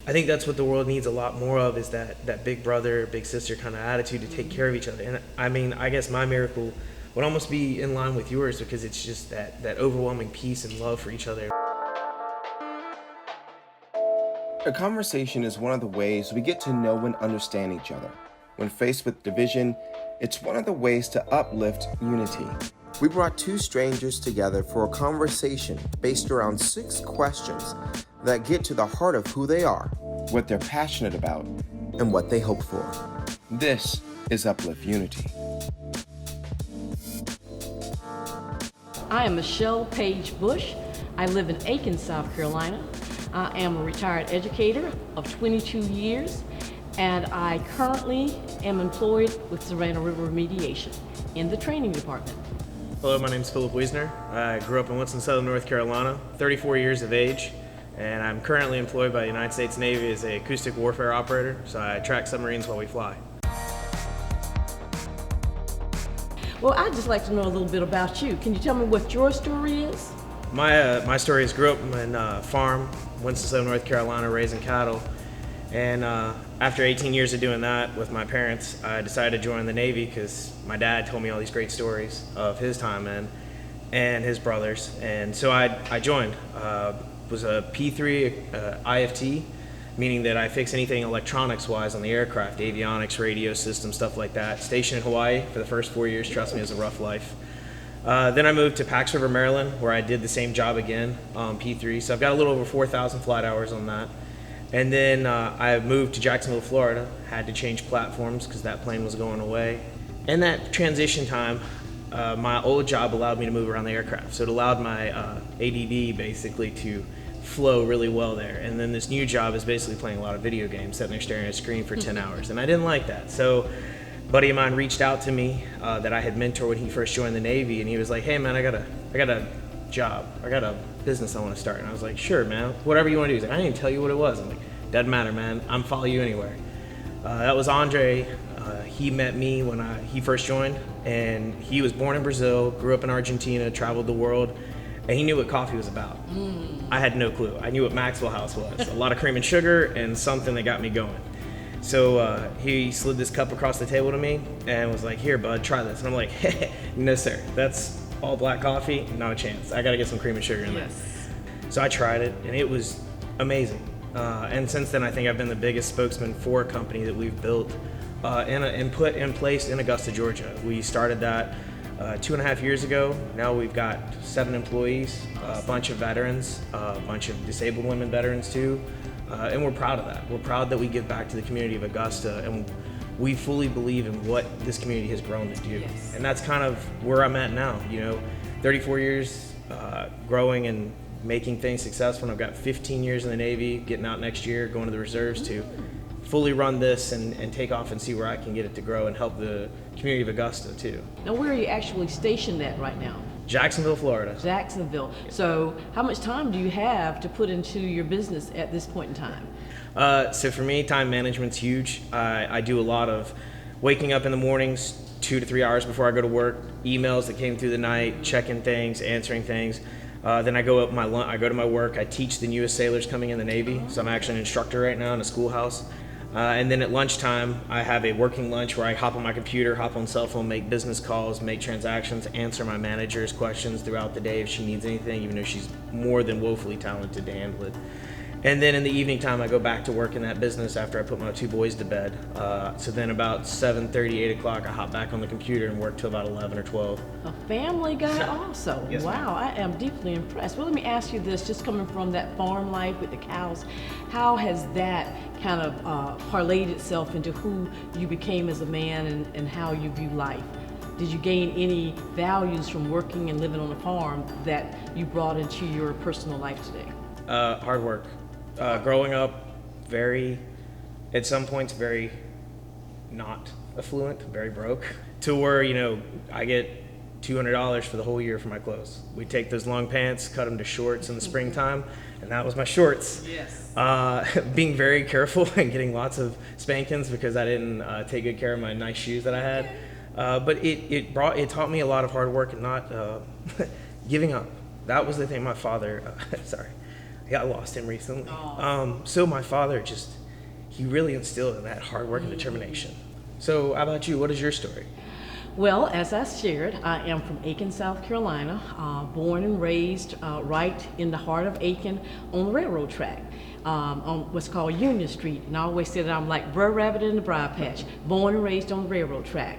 I think that's what the world needs a lot more of, is that big brother, big sister kind of attitude to take care of each other. And I mean, I guess my miracle would almost be in line with yours, because it's just that overwhelming peace and love for each other. A conversation is one of the ways we get to know and understand each other. When faced with division, it's one of the ways to uplift unity. We brought two strangers together for a conversation based around 6 questions that get to the heart of who they are, what they're passionate about, and what they hope for. This is Uplift Unity. I am Michelle Page Bush. I live in Aiken, South Carolina. I am a retired educator of 22 years, and I currently am employed with Savannah River Remediation in the training department. Hello, my name is Phillip. I grew up in Winston-Salem, North Carolina, 34 years of age, and I'm currently employed by the United States Navy as an acoustic warfare operator, so I track submarines while we fly. Well, I'd just like to know a little bit about you. Can you tell me what your story is? My story is, grew up in a farm, Winston-Salem, North Carolina, raising cattle, and after 18 years of doing that with my parents, I decided to join the Navy because my dad told me all these great stories of his time in, and his brothers, and so I joined. Was a P3 IFT, meaning that I fix anything electronics-wise on the aircraft, avionics, radio systems, stuff like that. Stationed in Hawaii for the first 4 years. Trust me, it was a rough life. Then I moved to Pax River, Maryland, where I did the same job again, P3. So I've got a little over 4,000 flight hours on that. And then I moved to Jacksonville, Florida. Had to change platforms because that plane was going away. In that transition time, my old job allowed me to move around the aircraft. So it allowed my ADD basically to flow really well there. And then this new job is basically playing a lot of video games, sitting there staring at a screen for 10 hours. And I didn't like that. So a buddy of mine reached out to me that I had mentored when he first joined the Navy, and he was like, "Hey man, I got a job. I got a business I want to start." And I was like, "Sure, man. Whatever you want to do." He's like, "I didn't even tell you what it was." I'm like, "Doesn't matter, man. I'm follow you anywhere." That was Andre. He met me when he first joined, and he was born in Brazil, grew up in Argentina, traveled the world, and he knew what coffee was about. I had no clue. I knew what Maxwell House was. A lot of cream and sugar and something that got me going. So he slid this cup across the table to me and was like, "Here, bud, try this." And I'm like, "Hey, no, sir. That's all black coffee. Not a chance. I got to get some cream and sugar in there." So I tried it, and it was amazing. And since then, I think I've been the biggest spokesman for a company that we've built and put in place in Augusta, Georgia. We started that 2.5 years ago. Now we've got 7 employees, a bunch of veterans, a bunch of disabled women veterans too. And we're proud of that. We're proud that we give back to the community of Augusta, and we fully believe in what this community has grown to do. Yes. And that's kind of where I'm at now. 34 years growing and making things successful. And I've got 15 years in the Navy, getting out next year, going to the reserves to fully run this and take off and see where I can get it to grow and help the community of Augusta too. Now, where are you actually stationed at right now? Jacksonville, Florida. Jacksonville. So how much time do you have to put into your business at this point in time? So for me, time management's huge. I do a lot of waking up in the mornings 2 to 3 hours before I go to work, emails that came through the night, checking things, answering things. Then I go to my work. I teach the newest sailors coming in the Navy. So I'm actually an instructor right now in a schoolhouse. And then at lunchtime, I have a working lunch where I hop on my computer, hop on cell phone, make business calls, make transactions, answer my manager's questions throughout the day if she needs anything, even though she's more than woefully talented to handle it. And then in the evening time, I go back to work in that business after I put my 2 boys to bed. So then about 7:30, 8 o'clock, I hop back on the computer and work till about 11 or 12. A family guy also. Yes, wow, I am deeply impressed. Well, let me ask you this, just coming from that farm life with the cows, how has that kind of parlayed itself into who you became as a man and how you view life? Did you gain any values from working and living on a farm that you brought into your personal life today? Hard work. Growing up, at some points, very not affluent, very broke, to where, I get $200 for the whole year for my clothes. We take those long pants, cut them to shorts in the springtime, and that was my shorts. Yes. Being very careful and getting lots of spankings because I didn't take good care of my nice shoes that I had. But it taught me a lot of hard work and not giving up. That was the thing my father, Yeah, I lost him recently. Oh. So my father he really instilled in that hard work and determination. So how about you? What is your story? Well, as I shared, I am from Aiken, South Carolina, born and raised right in the heart of Aiken on the railroad track on what's called Union Street. And I always say that I'm like Brer Rabbit in the briar patch, born and raised on the railroad track.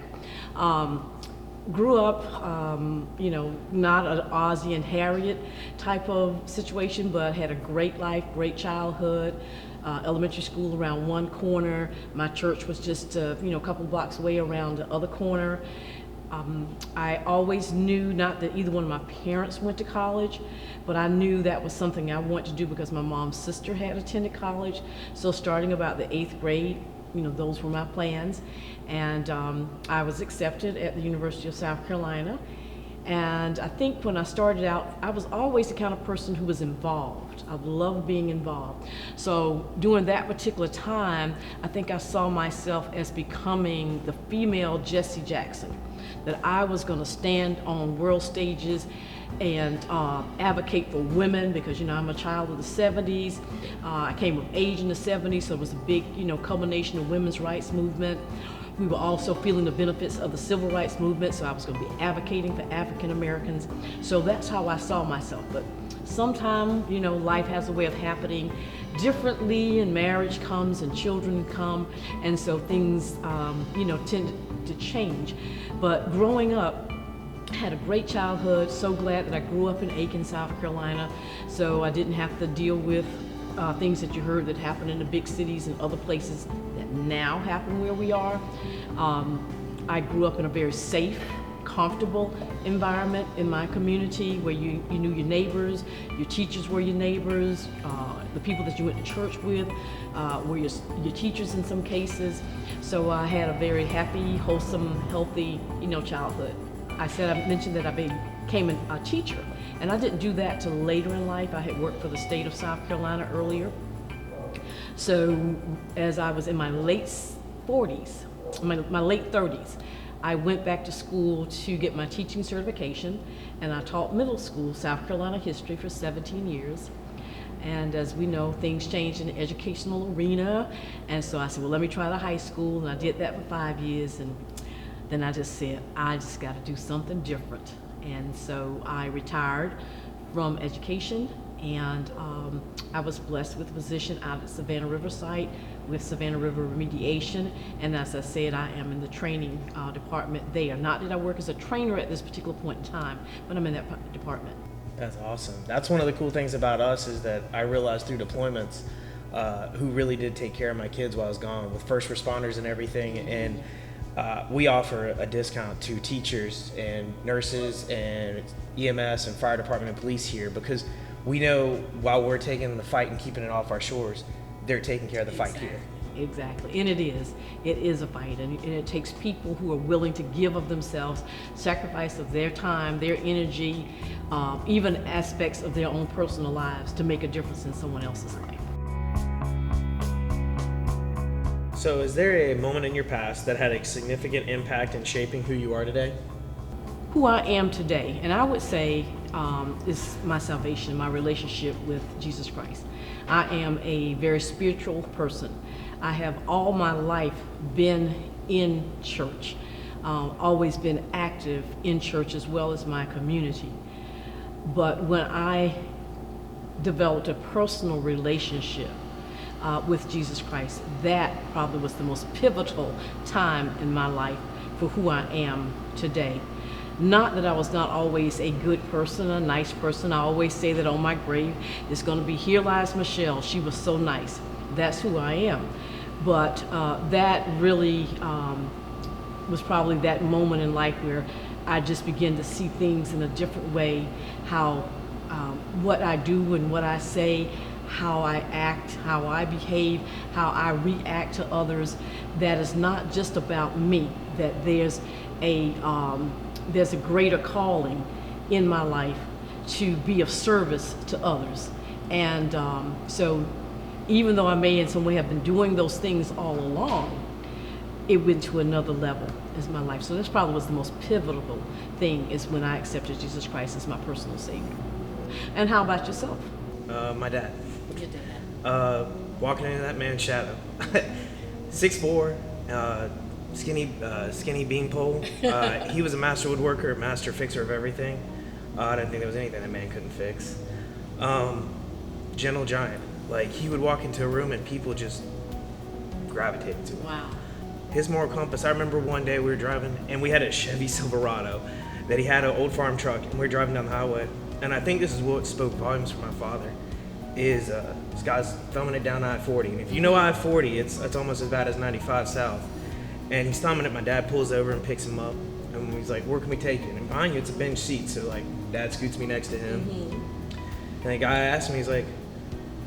Grew up, not an Ozzie and Harriet type of situation, but had a great life, great childhood. Elementary school around one corner. My church was just a couple blocks away around the other corner. I always knew, not that either one of my parents went to college, but I knew that was something I wanted to do because my mom's sister had attended college. So starting about the 8th grade, those were my plans. And I was accepted at the University of South Carolina. And I think when I started out, I was always the kind of person who was involved. I loved being involved. So during that particular time, I think I saw myself as becoming the female Jesse Jackson, that I was going to stand on world stages and advocate for women because, I'm a child of the 70s. I came of age in the 70s, so it was a big, culmination of women's rights movement. We were also feeling the benefits of the civil rights movement, so I was going to be advocating for African Americans. So that's how I saw myself. But sometimes, life has a way of happening differently, and marriage comes and children come, and so things, tend to change. But growing up, had a great childhood. So glad that I grew up in Aiken, South Carolina, so I didn't have to deal with things that you heard that happen in the big cities and other places that now happen where we are. I grew up in a very safe, comfortable environment in my community where you knew your neighbors, your teachers were your neighbors, the people that you went to church with were your teachers in some cases. So I had a very happy, wholesome, healthy, childhood. I mentioned that I became a teacher, and I didn't do that till later in life. I had worked for the state of South Carolina earlier. So as I was in my late 40s, my late 30s, I went back to school to get my teaching certification, and I taught middle school South Carolina history for 17 years. And as we know, things changed in the educational arena, and so I said, well, let me try the high school, and I did that for 5 years, and then I just said, I just got to do something different. And so I retired from education, and I was blessed with a position out at Savannah River site with Savannah River Remediation. And as I said, I am in the training department there. Not that I work as a trainer at this particular point in time, but I'm in that department. That's awesome. That's one of the cool things about us is that I realized through deployments who really did take care of my kids while I was gone with first responders and everything. And we offer a discount to teachers and nurses and EMS and fire department and police here because we know while we're taking the fight and keeping it off our shores, they're taking care of the fight here. Exactly, and it is a fight, and it takes people who are willing to give of themselves, sacrifice of their time, their energy, even aspects of their own personal lives to make a difference in someone else's life. So is there a moment in your past that had a significant impact in shaping who you are today? Who I am today, and I would say is my salvation, my relationship with Jesus Christ. I am a very spiritual person. I have all my life been in church, always been active in church as well as my community. But when I developed a personal relationship with Jesus Christ, that probably was the most pivotal time in my life for who I am today. Not that I was not always a good person, a nice person. I always say that on my grave, it's going to be, here lies Michelle. She was so nice. That's who I am. But that really was probably that moment in life where I just began to see things in a different way, how what I do and what I say, how I act, how I behave, how I react to others, that is not just about me, that there's a greater calling in my life to be of service to others. And so even though I may in some way have been doing those things all along, it went to another level in my life. So this probably was the most pivotal thing, is when I accepted Jesus Christ as my personal Savior. And how about yourself? My dad. Your dad. Walking into that man's shadow. 6'4", skinny beanpole. He was a master woodworker, master fixer of everything. I didn't think there was anything that man couldn't fix. Gentle giant. Like, he would walk into a room and people just gravitated to him. Wow. His moral compass. I remember one day we were driving and we had a Chevy Silverado that he had, an old farm truck, and we were driving down the highway. And I think this is what spoke volumes for my father, is this guy's thumbing it down I-40. And if you know I-40, it's almost as bad as 95 south. And he's thumbing it, my dad pulls over and picks him up. And he's like, where can we take you? And behind you, it's a bench seat, so like, dad scoots me next to him. And the guy asked me, he's like,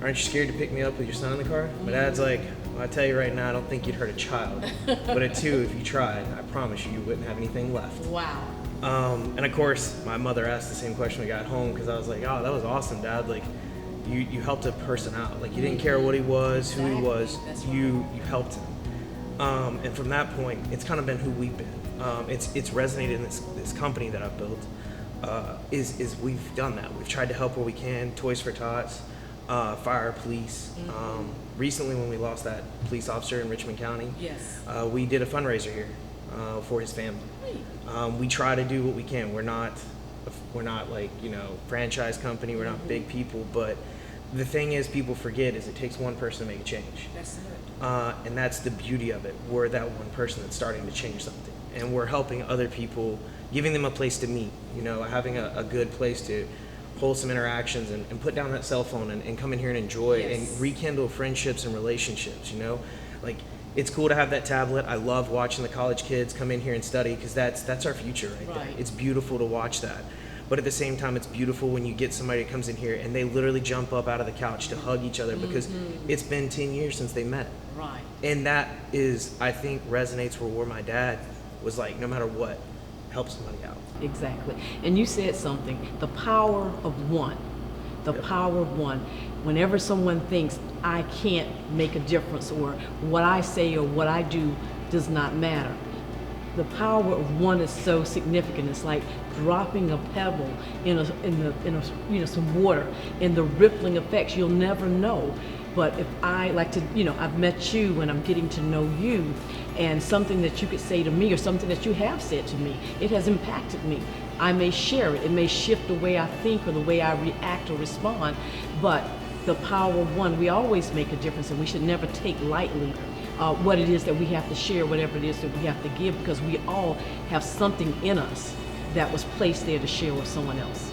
aren't you scared to pick me up with your son in the car? My dad's like, well, I tell you right now, I don't think you'd hurt a child. But at 2, if you tried, I promise you wouldn't have anything left. Wow. And of course, my mother asked the same question when we got home, because I was like, oh, that was awesome, Dad. Like, you helped a person out. Like, you didn't care what he was, who he was. That's You helped him. And from that point, it's kind of been who we've been. It's resonated in this company that I've built. Is we've done that. We've tried to help where we can. Toys for Tots, fire, police. Recently, when we lost that police officer in Richmond County, Yes. we did a fundraiser here for his family. We try to do what we can. We're not like, franchise company. We're not big people, but the thing is, people forget is it takes one person to make a change. That's it. And that's the beauty of it. We're that one person that's starting to change something, and we're helping other people, giving them a place to meet. Having a good place to hold some interactions and put down that cell phone and come in here and enjoy and rekindle friendships and relationships. Like, it's cool to have that tablet. I love watching the college kids come in here and study, because that's our future right there. It's beautiful to watch that. But at the same time, it's beautiful when you get somebody that comes in here and they literally jump up out of the couch to hug each other because it's been 10 years since they met. Right. And that is, I think, resonates where my dad was like, no matter what, help somebody out. Exactly. And you said something, the power of one. The power of one. Whenever someone thinks, I can't make a difference, or what I say or what I do does not matter, the power of one is so significant. It's like dropping a pebble in some water, and the rippling effects, you'll never know. But if I like to, I've met you and I'm getting to know you, and something that you could say to me or something that you have said to me, it has impacted me. I may share it. It may shift the way I think or the way I react or respond, but the power of one, we always make a difference, and we should never take lightly what it is that we have to share, whatever it is that we have to give, because we all have something in us that was placed there to share with someone else.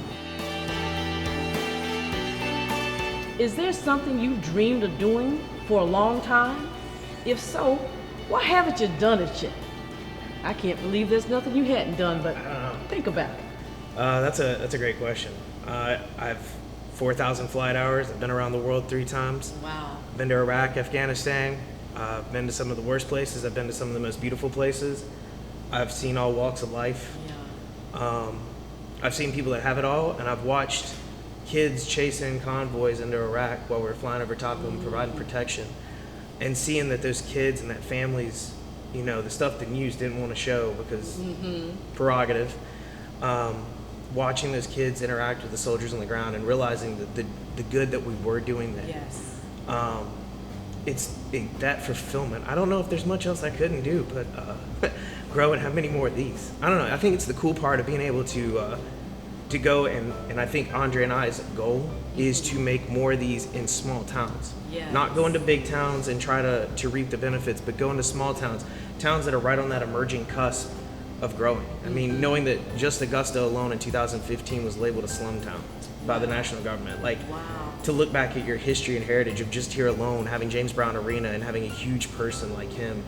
Is there something you've dreamed of doing for a long time? If so, why haven't you done it yet? I can't believe there's nothing you hadn't done, but think about it. That's a great question. I've 4,000 flight hours. I've been around the world 3 times. Wow. Been to Iraq, Afghanistan. I've been to some of the worst places. I've been to some of the most beautiful places. I've seen all walks of life. Yeah. I've seen people that have it all, and I've watched kids chasing convoys into Iraq while we were flying over top of them, providing protection, and seeing that those kids and that families, the stuff the news didn't want to show because prerogative, watching those kids interact with the soldiers on the ground and realizing the good that we were doing then. Yes. That fulfillment. I don't know if there's much else I couldn't do, but grow and have many more of these. I don't know. I think it's the cool part of being able to go and I think Andre and I's goal is to make more of these in small towns. Yes. Not go into big towns and try to reap the benefits, but go into small towns that are right on that emerging cusp of growing. I mean, knowing that just Augusta alone in 2015 was labeled a slum town by the national government. Like, Wow. to look back at your history and heritage of just here alone, having James Brown Arena and having a huge person like him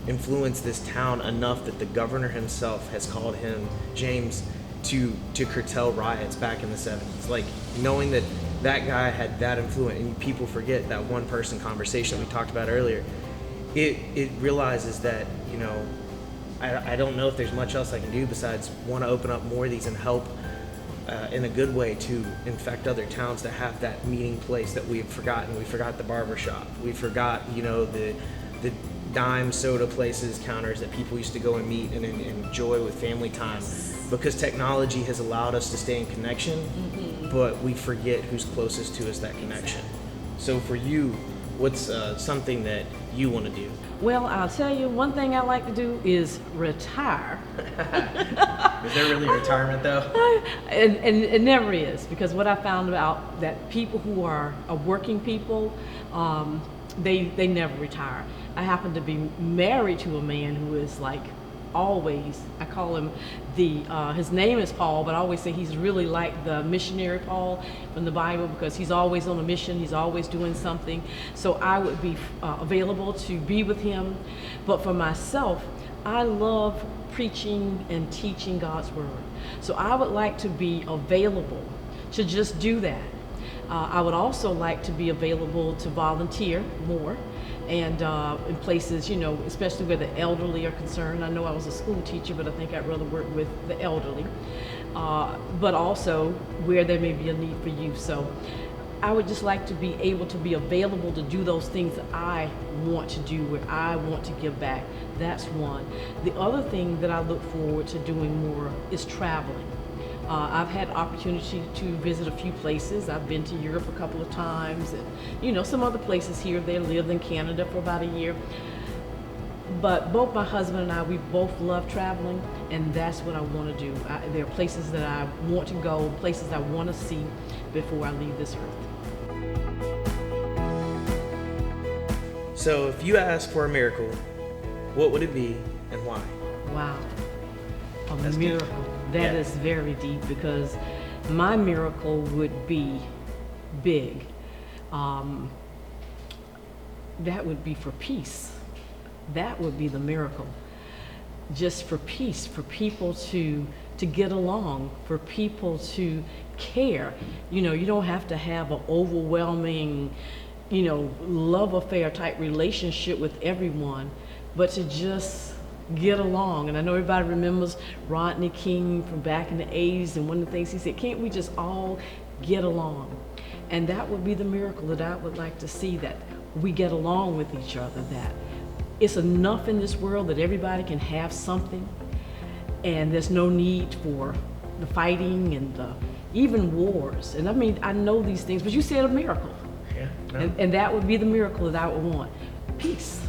influence this town enough that the governor himself has called him, James, to curtail riots back in the 70s. Like, knowing that guy had that influence, and people forget that one person conversation we talked about earlier, it realizes that, I don't know if there's much else I can do besides want to open up more of these and help in a good way to infect other towns that have that meeting place that we've forgotten. We forgot the barber shop. We forgot, the dime soda places, counters that people used to go and meet and enjoy with family time. Because technology has allowed us to stay in connection, but we forget who's closest to us, that connection. So for you, what's something that you want to do? Well, I'll tell you, one thing I like to do is retire. Is there really retirement though? And it never is, because what I found out that people who are working people, they never retire. I happen to be married to a man who is like always, I call him his name is Paul, but I always say he's really like the missionary Paul from the Bible, because he's always on a mission, he's always doing something. So I would be available to be with him. But for myself, I love preaching and teaching God's word. So I would like to be available to just do that. I would also like to be available to volunteer more, and in places, you know, especially where the elderly are concerned. I know I was a school teacher, but I think I'd rather work with the elderly, but also where there may be a need for youth. So I would just like to be able to be available to do those things that I want to do, where I want to give back. That's one. The other thing that I look forward to doing more is traveling. I've had opportunity to visit a few places. I've been to Europe a couple of times, and you know, some other places here. They lived in Canada for about a year. But both my husband and I, we both love traveling, and that's what I want to do. There are places that I want to go, places I want to see before I leave this earth. So if you ask for a miracle, what would it be and why? Wow. That's Miracle. deep. That Yeah. is very deep, because my miracle would be big. That would be for peace. That would be the miracle. Just for peace, for people to get along, for people to care. You know, you don't have to have an overwhelming, you know, love affair type relationship with everyone, but to just get along. And I know everybody remembers Rodney King from back in the 80s, and one of the things he said, can't we just all get along? And that would be the miracle that I would like to see, that we get along with each other, that it's enough in this world that everybody can have something, and there's no need for the fighting and even wars. And I mean, I know these things, but you said a miracle. Yeah. No. And that would be the miracle that I would want. Peace,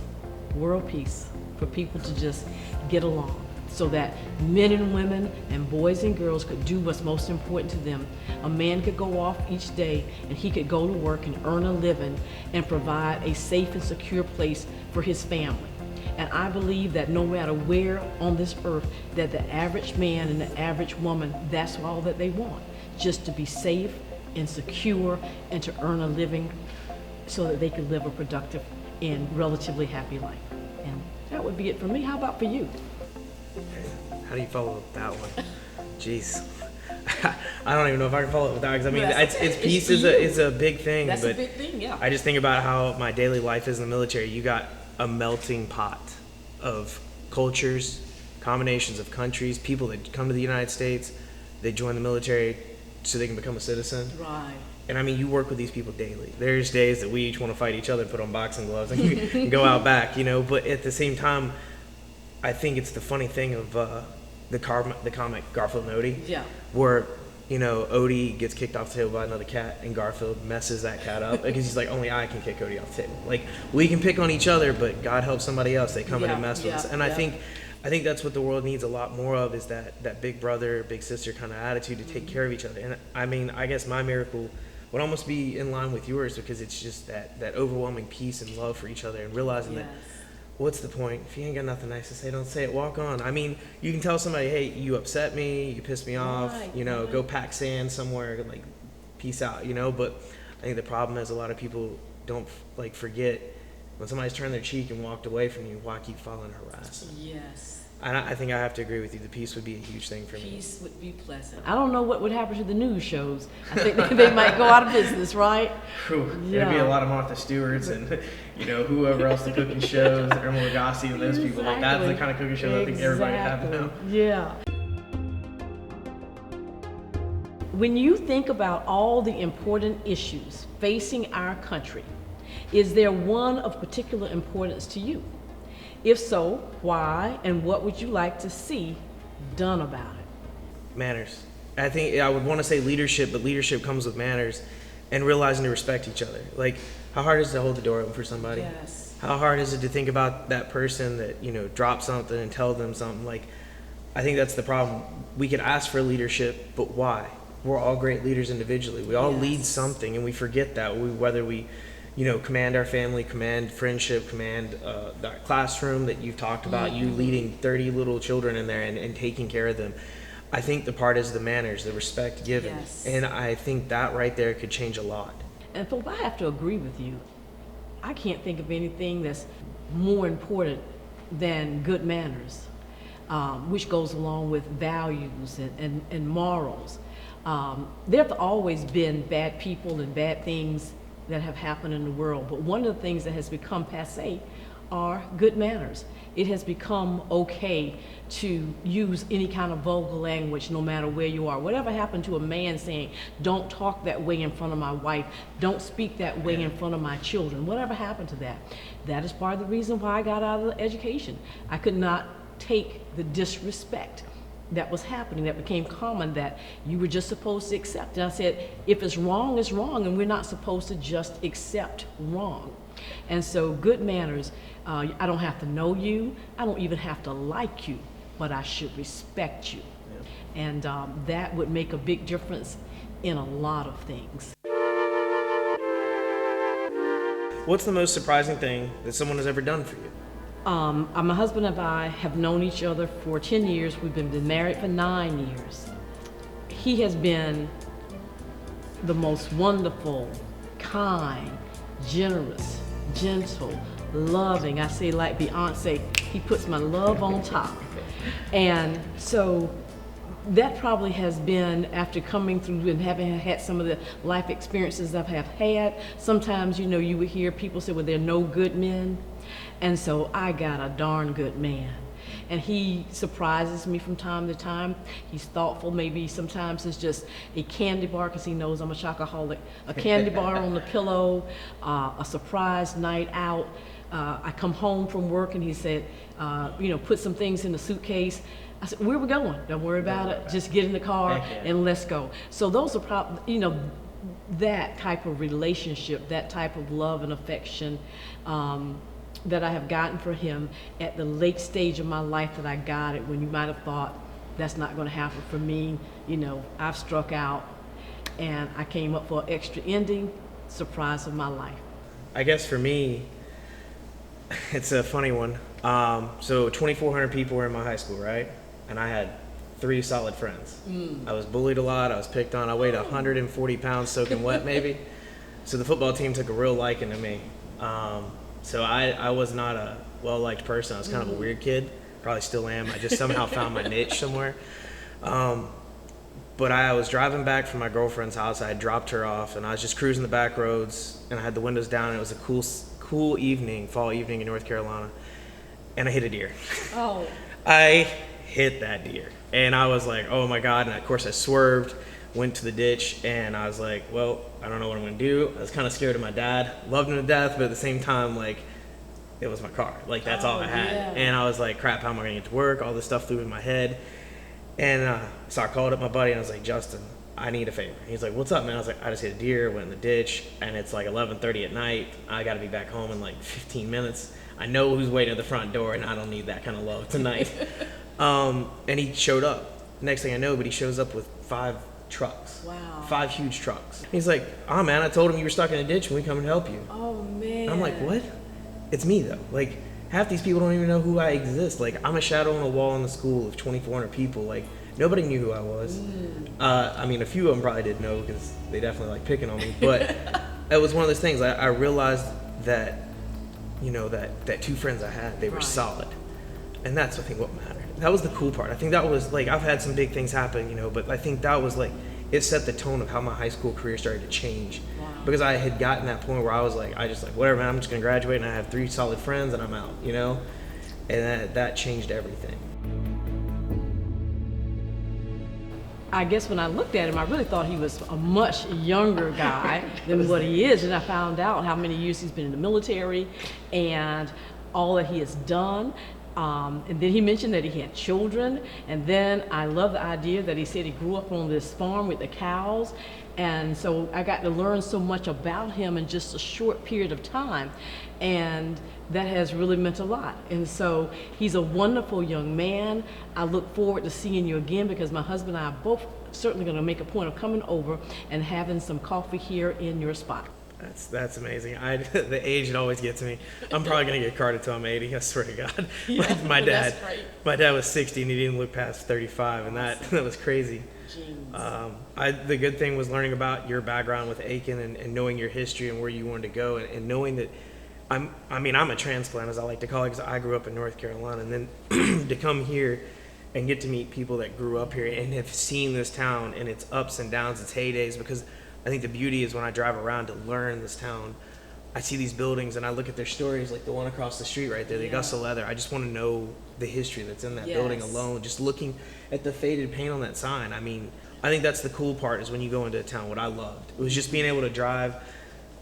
world peace, for people to just get along, so that men and women and boys and girls could do what's most important to them. A man could go off each day and he could go to work and earn a living and provide a safe and secure place for his family. And I believe that no matter where on this earth, that the average man and the average woman, that's all that they want, just to be safe and secure and to earn a living so that they can live a productive and relatively happy life. And that would be it for me. How about for you? How do you follow up that one? Jeez. I don't even know if I can follow up with that, because I mean, That's okay. it's peace It's is a big thing. That's but a big thing, yeah. I just think about how my daily life is in the military. You got a melting pot of cultures, combinations of countries, people that come to the United States, they join the military so they can become a citizen. Right. And I mean, you work with these people daily. There's days that we each want to fight each other, put on boxing gloves, and go out back, you know. But at the same time, I think it's the funny thing of the comic Garfield and Odie, Yeah. where, you know, Odie gets kicked off the table by another cat, and Garfield messes that cat up because he's like, only I can kick Odie off the table. Like, we can pick on each other, but God helps somebody else. They come in and mess with us. And I think that's what the world needs a lot more of, is that big brother, big sister kind of attitude to take care of each other. And I mean, I guess my miracle would almost be in line with yours, because it's just that overwhelming peace and love for each other, and realizing that what's the point? If you ain't got nothing nice to say, don't say it, walk on. I mean, you can tell somebody, hey, you upset me, you pissed me off, Right, you know, right. go pack sand somewhere, like, peace out, you know. But I think the problem is a lot of people don't, like, forget when somebody's turned their cheek and walked away from you, why keep following harass? Yes. And I think I have to agree with you. The peace would be a huge thing for me. Peace would be pleasant. I don't know what would happen to the news shows. I think they might go out of business, right? Whew, there'd be Yeah. a lot of Martha Stewarts and, you know, whoever else the cooking shows, Irma Lagasse and those people. Like, that's the kind of cooking show I think everybody would have now. Yeah. When you think about all the important issues facing our country, is there one of particular importance to you? If so, why, and what would you like to see done about it? Manners. I think I would want to say leadership, but leadership comes with manners. and realizing to respect each other. Like, how hard is it to hold the door open for somebody? Yes. How hard is it to think about that person that, dropped something and tell them something? Like, I think that's the problem. We could ask for leadership, but why? We're all great leaders individually. We all lead something, and we forget that. Whether we, command our family, command friendship, command that classroom that you've talked about, you leading 30 little children in there and taking care of them. I think the part is the manners, the respect given. Yes. And I think that right there could change a lot. And Phillip, I have to agree with you. I can't think of anything that's more important than good manners, which goes along with values and morals. There have always been bad people and bad things that have happened in the world, but one of the things that has become passé are good manners. It has become okay to use any kind of vulgar language no matter where you are. Whatever happened to a man saying, don't talk that way in front of my wife, don't speak that way in front of my children? Whatever happened to that? That is part of the reason why I got out of education. I could not take the disrespect that was happening, that became common, that you were just supposed to accept. And I said, if it's wrong, it's wrong, and we're not supposed to just accept wrong. And so good manners, I don't have to know you, I don't even have to like you, but I should respect you. Yeah. And that would make a big difference in a lot of things. What's the most surprising thing that someone has ever done for you? My husband and I have known each other for 10 years. We've been married for 9 years. He has been the most wonderful, kind, generous, gentle, loving. I say like Beyonce, he puts my love on top. And so that probably has been, after coming through and having had some of the life experiences I have had, sometimes, you would hear people say, well, there are no good men. And so I got a darn good man. And he surprises me from time to time. He's thoughtful. Maybe sometimes it's just a candy bar, because he knows I'm a chocoholic. A candy bar on the pillow, a surprise night out. I come home from work and he said, put some things in the suitcase. I said, where we going? Don't worry about it. Just get in the car and let's go. So those are that type of relationship, that type of love and affection that I have gotten for him at the late stage of my life that I got it, when you might have thought that's not going to happen for me. I've struck out and I came up for an extra ending, surprise of my life. I guess for me, it's a funny one. So 2,400 people were in my high school, right? And I had 3 solid friends. I was bullied a lot. I was picked on. I weighed 140 pounds soaking wet, maybe. So the football team took a real liking to me. So I was not a well-liked person. I was kind of a weird kid. Probably still am. I just somehow found my niche somewhere. But I was driving back from my girlfriend's house. I had dropped her off, and I was just cruising the back roads, and I had the windows down, and it was a cool evening, fall evening in North Carolina, and I hit a deer. Oh. I hit that deer, and I was like, oh my God. And of course I swerved, went to the ditch, and I was like, well, I don't know what I'm gonna do. I was kind of scared of my dad, loved him to death, but at the same time, like, it was my car. Like, that's all I had. Yeah. And I was like, crap, how am I gonna get to work? All this stuff flew in my head. And so I called up my buddy and I was like, Justin, I need a favor. He's like, what's up, man? I was like, I just hit a deer, went in the ditch, and it's like 11:30 at night. I gotta be back home in like 15 minutes. I know who's waiting at the front door, and I don't need that kind of love tonight. And he showed up. Next thing I know, but he shows up with 5 trucks. Wow. 5 huge trucks. He's like, oh man, I told him you were stuck in a ditch and we come and help you. Oh man. And I'm like, what? It's me though. Like, half these people don't even know who I exist. Like, I'm a shadow on a wall in the school of 2,400 people. Like, nobody knew who I was. I mean, a few of them probably did know, because they definitely like picking on me. But it was one of those things. I realized that, that 2 friends I had, they were solid. And that's, I think, what mattered. That was the cool part. I think that was, like, I've had some big things happen, but I think that was, like, it set the tone of how my high school career started to change. Wow. Because I had gotten that point where I was like, whatever, man, I'm just going to graduate and I have 3 solid friends and I'm out, And that changed everything. I guess when I looked at him, I really thought he was a much younger guy than what he is. And I found out how many years he's been in the military and all that he has done. And then he mentioned that he had children. And then I love the idea that he said he grew up on this farm with the cows. And so I got to learn so much about him in just a short period of time. And that has really meant a lot. And so he's a wonderful young man. I look forward to seeing you again, because my husband and I are both certainly going to make a point of coming over and having some coffee here in your spot. That's amazing. The age, it always gets me. I'm probably gonna get carded till I'm 80. I swear to God. Yeah, my dad, that's right. my dad was 60 and he didn't look past 35, and that was crazy. The good thing was learning about your background with Aiken and knowing your history and where you wanted to go, and knowing that I'm a transplant, as I like to call it, because I grew up in North Carolina, and then to come here and get to meet people that grew up here and have seen this town and its ups and downs, its heydays, because I think the beauty is when I drive around to learn this town, I see these buildings and I look at their stories, like the one across the street right there, the Augusta Leather. I just want to know the history that's in that building alone. Just looking at the faded paint on that sign. I mean, I think that's the cool part, is when you go into a town, what I loved. It was just being able to drive.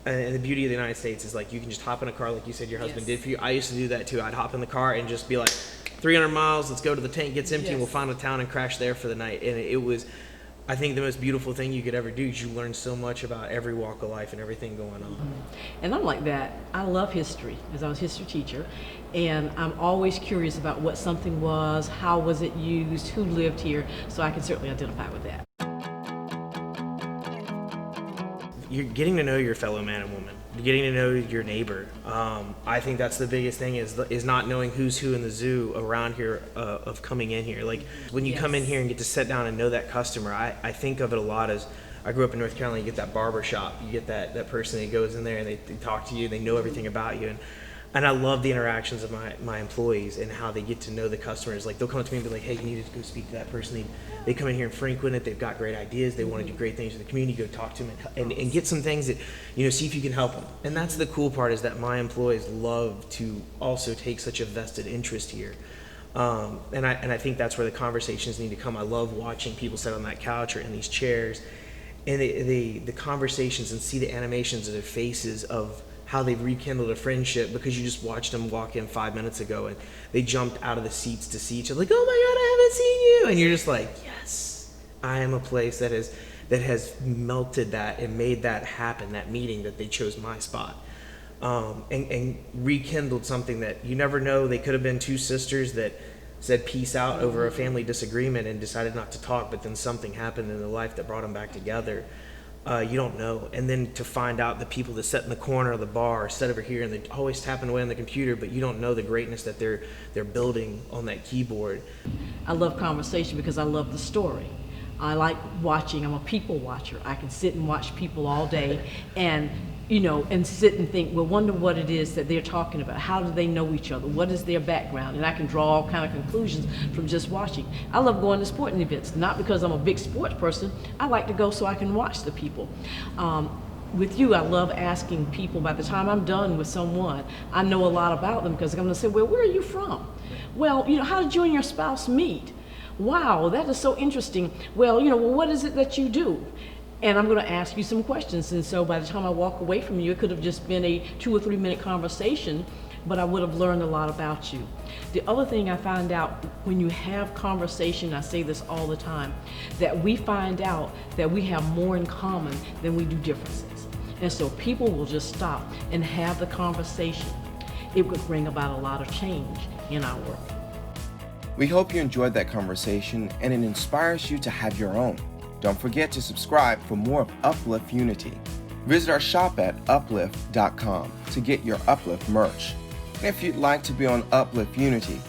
And the beauty of the United States is, like, you can just hop in a car, like you said your husband did for you. I used to do that too. I'd hop in the car and just be like, 300 miles, let's go to the tank, gets empty, and we'll find a town and crash there for the night. And it was, I think, the most beautiful thing you could ever do, is you learn so much about every walk of life and everything going on. And I'm like that. I love history, as I was a history teacher, and I'm always curious about what something was, how was it used, who lived here, so I can certainly identify with that. You're getting to know your fellow man and woman. You're getting to know your neighbor. I think that's the biggest thing, is not knowing who's who in the zoo around here, of coming in here. Like, when you come in here and get to sit down and know that customer, I think of it a lot as, I grew up in North Carolina, you get that barber shop, you get that person that goes in there and they talk to you, they know everything about you. And I love the interactions of my employees and how they get to know the customers. Like, they'll come up to me and be like, hey, you need to go speak to that person. They come in here and frequent it. They've got great ideas. They want to do great things in the community. Go talk to them and get some things that, see if you can help them. And that's the cool part, is that my employees love to also take such a vested interest here. And I think that's where the conversations need to come. I love watching people sit on that couch or in these chairs, and the conversations, and see the animations of their faces of how they've rekindled a friendship, because you just watched them walk in 5 minutes ago and they jumped out of the seats to see each other, like, oh my God, I haven't seen you. And you're just like, yes, I am a place that has melted that and made that happen, that meeting, that they chose my spot, and rekindled something that you never know. They could have been two sisters that said peace out over a family disagreement and decided not to talk, but then something happened in their life that brought them back together. You don't know. And then to find out the people that sit in the corner of the bar, or sit over here, and they always tapping away on the computer, but you don't know the greatness that they're building on that keyboard. I love conversation because I love the story. I like watching. I'm a people watcher. I can sit and watch people all day and sit and think, well, wonder what it is that they're talking about. How do they know each other? What is their background? And I can draw all kind of conclusions from just watching. I love going to sporting events, not because I'm a big sports person. I like to go so I can watch the people. With you, I love asking people, by the time I'm done with someone, I know a lot about them, because I'm going to say, well, where are you from? Well, how did you and your spouse meet? Wow, that is so interesting. Well, what is it that you do? And I'm going to ask you some questions. And so by the time I walk away from you, it could have just been a 2 or 3 minute conversation, but I would have learned a lot about you. The other thing I find out when you have conversation, I say this all the time, that we find out that we have more in common than we do differences. And so people will just stop and have the conversation. It would bring about a lot of change in our work. We hope you enjoyed that conversation and it inspires you to have your own. Don't forget to subscribe for more of Upliff Unity. Visit our shop at upliff.com to get your Upliff merch. And if you'd like to be on Upliff Unity,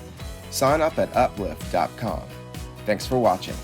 sign up at upliff.com. Thanks for watching.